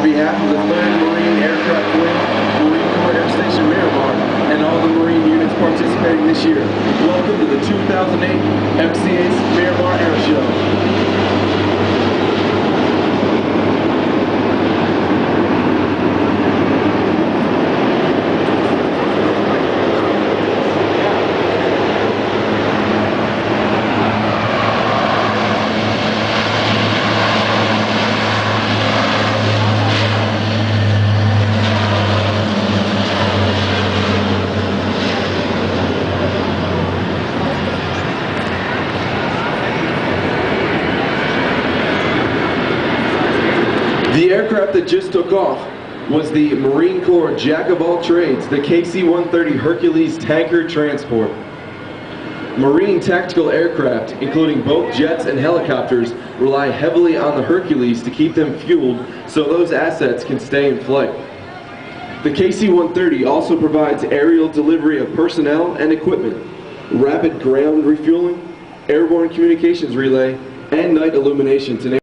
behalf of the 3rd Marine Aircraft Wing, Marine Corps Air Station Miramar, and all the Marine units participating this year, welcome to the 2008 MCA's Miramar Air Show. The aircraft that just took off was the Marine Corps Jack-of-all-trades, the KC-130 Hercules tanker transport. Marine tactical aircraft, including both jets and helicopters, rely heavily on the Hercules to keep them fueled so those assets can stay in flight. The KC-130 also provides aerial delivery of personnel and equipment, rapid ground refueling, airborne communications relay, and night illumination to name